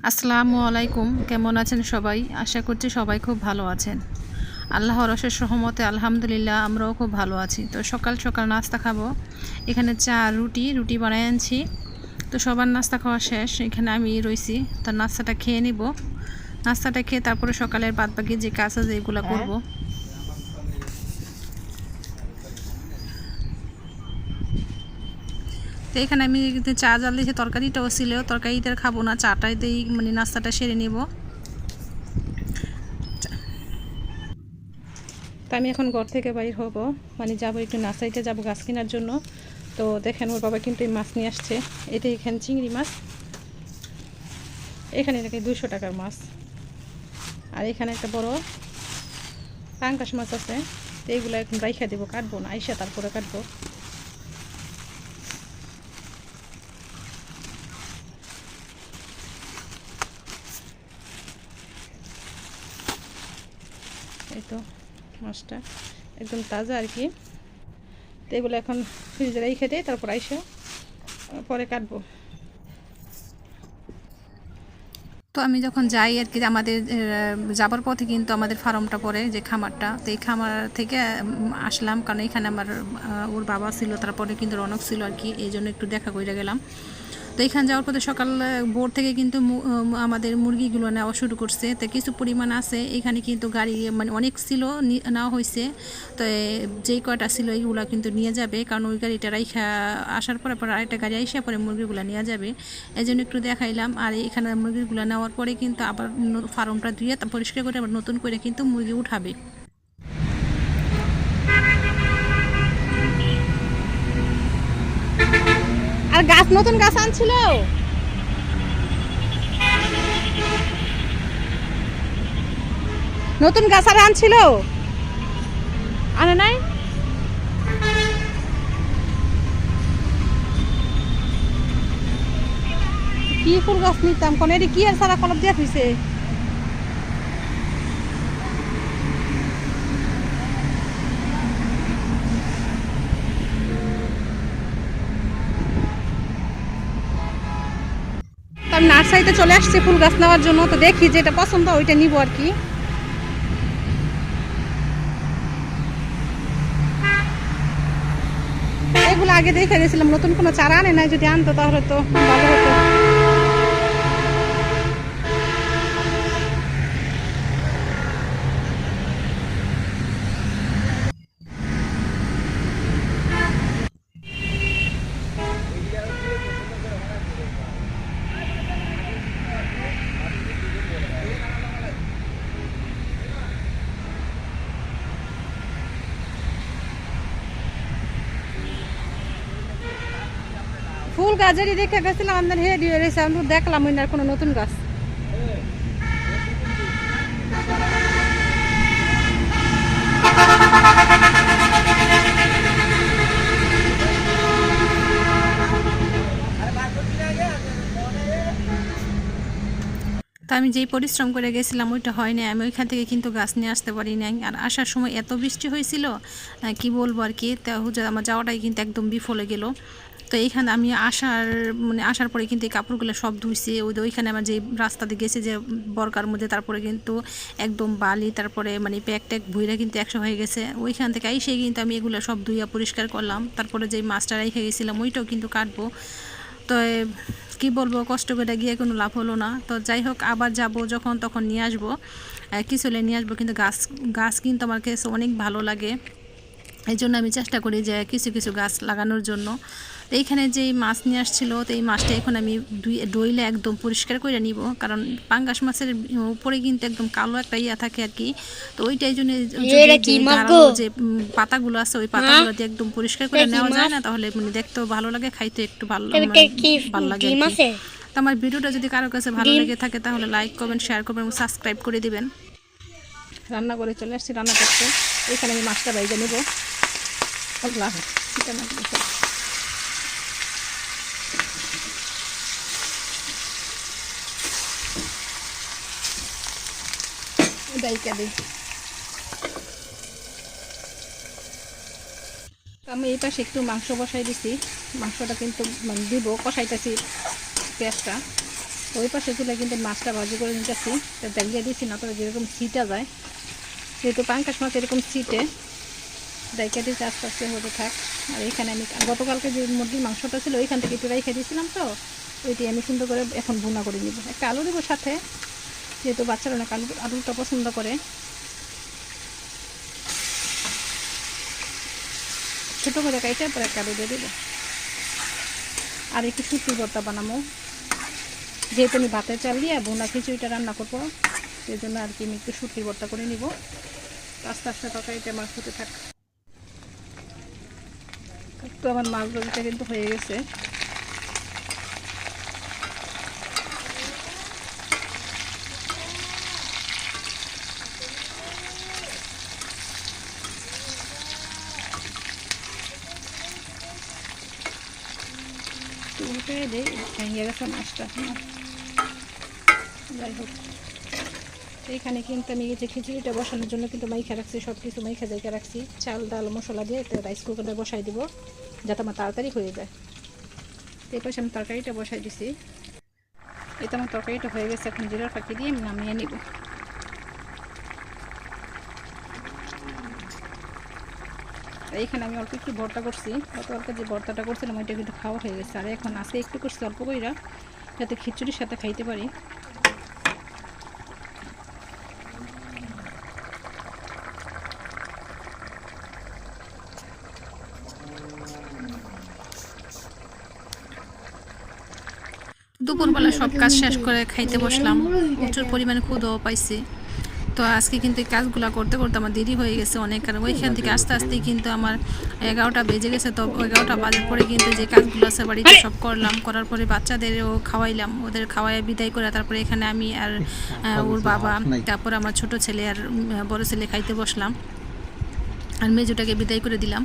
আসসালামু আলাইকুম। কেমন আছেন সবাই? আশা করছি সবাই খুব ভালো আছেন। আল্লাহর অশেষ রহমতে আলহামদুলিল্লাহ আমরাও খুব ভালো আছি। তো সকাল সকাল নাস্তা খাবো। এখানে চা রুটি বানাই আনছি। তো সবার নাস্তা খাওয়া শেষ, এখানে আমি রইছি। তো নাস্তাটা খেয়ে নিব। নাস্তাটা খেয়ে তারপরে সকালের বাদবাকি যে কাজ আছে এগুলো করব। তো এখানে আমি চা জাল দিয়েছি, তরকারিটাও ছিল, তরকারিটা খাবো না, চাটাই দিয়েই মানে নাস্তাটা সেরে নেব। তো আমি এখন ঘর থেকে বাইর হব, মানে যাবো একটু নার্সারিতে যাবো গাছ কেনার জন্য। তো দেখেন ওর বাবা কিন্তু এই মাছ নিয়ে আসছে। এটা এখানে চিংড়ি মাছ, এখানে নাকি 200 টাকার মাছ। আর এখানে একটা বড় পাঙ্গাস মাছ আছে। তো এইগুলো এখন রাইখা দেবো, কাটবো না, আইসা তারপরে কাটবো। এই তো মাছটা একদম তাজা আর কি। তো এগুলো এখন ফ্রিজে রেখে দিই, তারপর আইসা পরে কাটবো। তো আমি যখন যাই আর কি, আমাদের যাবার পথে কিন্তু আমাদের ফার্মটা পড়ে, যে খামারটা। তো এই খামার থেকে আসলাম, কারণ এখানে আমার ওর বাবা ছিল, তারপরে কিন্তু রনক ছিল আর কি, এই জন্য একটু দেখা করে গেলাম। তো এখানে যাওয়ার পথে সকাল ভোর থেকে কিন্তু আমাদের মুরগিগুলো নেওয়া শুরু করছে। তো কিছু পরিমাণ আছে এখানে, কিন্তু গাড়ি মানে অনেক ছিল, নেওয়া হয়েছে। তো যেই কয়টা ছিল এইগুলো কিন্তু নিয়ে যাবে, কারণ ওই গাড়িটা রাইখা আসার পরে আরেকটা গাড়ি আইসা পরে মুরগিগুলো নিয়ে যাবে। এই জন্য একটু দেখাইলাম। আর এখানে মুরগিগুলো নেওয়ার পরে কিন্তু আবার ফার্মটা ধুয়ে পরিষ্কার করে আবার নতুন করে কিন্তু মুরগি উঠাবে। আর গাছ, নতুন গাছ আনছিল, নতুন গাছ আর আনছিল, আনে নাই। কি ফুল গাছ নিতাম কোন, এটি কি আর সারা কলপ দিয়া হইছে। আমি নার্সারিতে চলে আসছি ফুল গাছ নেওয়ার জন্য। তো দেখি যেটা পছন্দ ওইটা নিব আর কি। এগুলো আগে দেখে গেছিলাম, নতুন কোনো চারা আনে নাই, যদি আনতো তাহলে তো ভালো হতো। ফুল গাছেরই দেখে গেছিলাম, আমাদের হেডি হয়ে রয়েছে, আমি দেখলাম ওই আর কোনো নতুন গাছ। তো আমি যেই পরিশ্রম করে গেছিলাম ওইটা হয় না, আমি ওইখান থেকে কিন্তু গাছ নিয়ে আসতে পারি নাই। আর আসার সময় এত বৃষ্টি হয়েছিল, কি বলবো আর কি। তো আমার যাওয়াটাই কিন্তু একদম বিফলে গেল। তো এইখানে আমি আসার পরে কিন্তু এই কাপড়গুলো সব ধুইছি। ওইখানে আমার যে রাস্তাতে গেছে যে বরকার মধ্যে, তারপরে কিন্তু একদম বালি, তারপরে মানে প্যাক ট্যাক ভুইরা কিন্তু 100 হয়ে গেছে। ওইখান থেকে আইসে কিন্তু আমি এগুলো সব ধুইয়া পরিষ্কার করলাম। তারপরে যেই মাছটা রেখে গেছিলাম ওইটাও কিন্তু কাটবো। তো কি বলবো, কষ্ট করে গিয়ে কোনো লাভ হলো না। তো যাই হোক, আবার যাব যখন তখন নিয়ে আসবো, কিছু নিয়ে আসবো। কিন্তু গাছ গাছ কিন্তু আমার কাছে অনেক ভালো লাগে, এই জন্য আমি চেষ্টা করি যে কিছু কিছু গাছ লাগানোর জন্য। তো এইখানে যে মাছ নিয়ে আসছিল, তো এই মাছটা এখন আমি ডইলে একদম পরিষ্কার করে নিব, কারণ পাঙ্গাস মাছের উপরে কিন্তু একদম কালো একটা ইয়া থাকে আর কি। তো ওইটাই জন্য যে পাতাগুলো আছে ওই পাতাগুলো দিয়ে একদম পরিষ্কার করে নেওয়া যায় না, তাহলে মানে দেখতেও ভালো লাগে, খাইতে একটু ভালো লাগে। তো আমার ভিডিওটা যদি কারো কাছে ভালো লেগে থাকে তাহলে লাইক করবেন, শেয়ার করবেন এবং সাবস্ক্রাইব করে দিবেন। রান্না করে চলে আসছি রান্না করতে। এখানে আমি মাছটা বাইজে নেব। আল্লাহ চিকেন ডাইকা দিই। আমি এই পাশে একটু মাংস বসাই দিছি, মাংসটা কিন্তু দিব, কষাইতেছি পেঁয়াজটা। ওই পাশে চুলে কিন্তু মাছটা ভাজি করে নিতেছি, তো দাগিয়ে দিয়েছি না, তবে যেরকম ছিটা যায়, যেহেতু পাঙ্কাশ মাছ এরকম ছিটে দাইকা দিয়েছি, আস্তে আস্তে হতে থাক। আর এইখানে আমি গতকালকে যে মুরগির মাংসটা ছিল ওইখান থেকে একটু রেখে দিয়েছিলাম, তো ওইটি আমি সুন্দর করে এখন ভুনা করে নিব। একটা আলু দেবো সাথে, যেহেতু বাচ্চারা অনেক আলুটা পছন্দ করে। ছোটো করে কাইটা পরে একটা আলু দিয়ে দেবো। আর একটু শুটকি ভর্তা বানাবো, যেহেতু আমি ভাতের চাল দিয়ে ভুনা খিচুড়িটা রান্না করবো, সেই জন্য আর কি আমি একটু শুটকির ভর্তা করে নিব। আস্তে আস্তে তরকারিটা আমার হতে থাক। তো আমার মাছ ভাজিটা কিন্তু হয়ে গেছে। উল্টে দিই, ভেঙে গেছে মাছটা। যাই হোক, এইখানে কিন্তু আমি এই যে খিচুড়িটা বসানোর জন্য কিন্তু মাইখা রাখছি, সব কিছু মাইখা জায়গা রাখছি, চাল ডাল মশলা দিয়ে এটা রাইস কুকারে বসাই দিব, যাতে আমার তাড়াতাড়ি হয়ে যায়। তো এই পাশে আমি তরকারিটা বসাই দিছি। এটা আমার তরকারিটা হয়ে গেছে, এখন জিরার ফাঁকি দিয়ে আমি নামিয়ে নিব। এইখানে আমি অল্প একটু ভর্তা করছি, গতকালকে যে ভর্তাটা করছিলাম ওইটা কিন্তু খাওয়া হয়ে গেছে। আর এখন আজকে একটু করছি অল্প কইরা, যাতে খিচুড়ির সাথে খাইতে পারি। দুপুরবেলা সব কাজ শেষ করে খাইতে বসলাম, প্রচুর পরিমাণে ক্ষুধাও পাইছি। তো আজকে কিন্তু এই কাজগুলো করতে করতে আমার দেরি হয়ে গেছে অনেক, কারণ ওইখান থেকে আস্তে আস্তেই কিন্তু আমার 11টা বেজে গেছে। তো 11টা বাজার পরে কিন্তু যে কাজগুলো আছে বাড়িতে সব করলাম, করার পরে বাচ্চাদেরও খাওয়াইলাম, ওদের খাওয়াই বিদায় করে তারপরে এখানে আমি আর ওর বাবা, তারপর আমার ছোট ছেলে আর বড় ছেলে খাইতে বসলাম, আর মেজোটাকে বিদায় করে দিলাম।